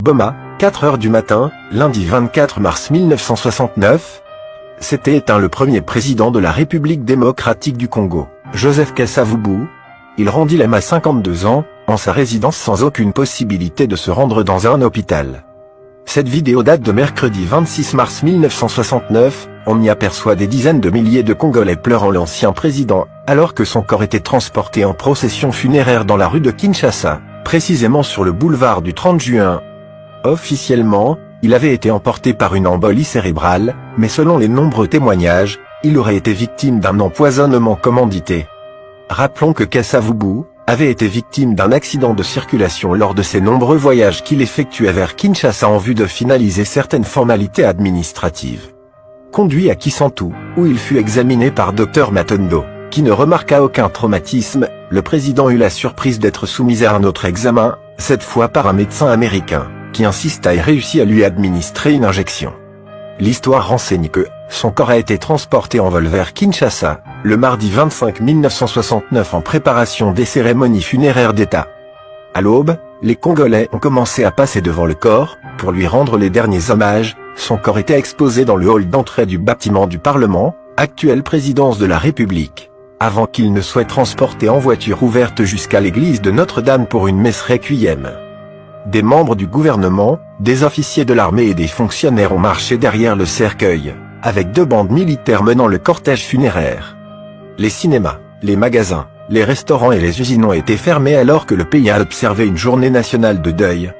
Boma, 4 heures du matin, lundi 24 mars 1969. S'était éteint le premier président de la République démocratique du Congo, Joseph Kasavubu. Il rendit l'âme à 52 ans, en sa résidence sans aucune possibilité de se rendre dans un hôpital. Cette vidéo date de mercredi 26 mars 1969, on y aperçoit des dizaines de milliers de Congolais pleurant l'ancien président, alors que son corps était transporté en procession funéraire dans la rue de Kinshasa, précisément sur le boulevard du 30 juin. Officiellement, il avait été emporté par une embolie cérébrale, mais selon les nombreux témoignages, il aurait été victime d'un empoisonnement commandité. Rappelons que Kasavubu avait été victime d'un accident de circulation lors de ses nombreux voyages qu'il effectuait vers Kinshasa en vue de finaliser certaines formalités administratives. Conduit à Kisantu, où il fut examiné par Dr Matondo, qui ne remarqua aucun traumatisme, le président eut la surprise d'être soumis à un autre examen, cette fois par un médecin américain, qui insista et réussit à lui administrer une injection. L'histoire renseigne que son corps a été transporté en vol vers Kinshasa, le mardi 25 1969 en préparation des cérémonies funéraires d'État. À l'aube, les Congolais ont commencé à passer devant le corps, pour lui rendre les derniers hommages. Son corps était exposé dans le hall d'entrée du bâtiment du Parlement, actuelle présidence de la République, avant qu'il ne soit transporté en voiture ouverte jusqu'à l'église de Notre-Dame pour une messe requiem. Des membres du gouvernement, des officiers de l'armée et des fonctionnaires ont marché derrière le cercueil, avec 2 bandes militaires menant le cortège funéraire. Les cinémas, les magasins, les restaurants et les usines ont été fermés alors que le pays a observé une journée nationale de deuil.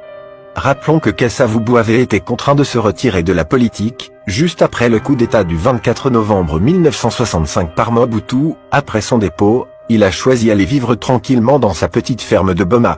Rappelons que Kasavubu avait été contraint de se retirer de la politique, juste après le coup d'État du 24 novembre 1965 par Mobutu. Après son dépôt, il a choisi d'aller vivre tranquillement dans sa petite ferme de Boma.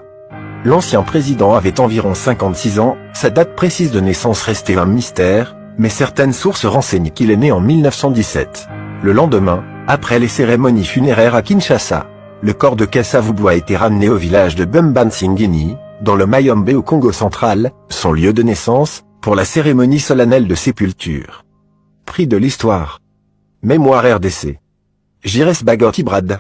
L'ancien président avait environ 56 ans, sa date précise de naissance restait un mystère, mais certaines sources renseignent qu'il est né en 1917. Le lendemain, après les cérémonies funéraires à Kinshasa, le corps de Kasavubu a été ramené au village de Bumbansingini, dans le Mayombe au Congo central, son lieu de naissance, pour la cérémonie solennelle de sépulture. Prix de l'histoire. Mémoire RDC. Jires Bagoti Brad.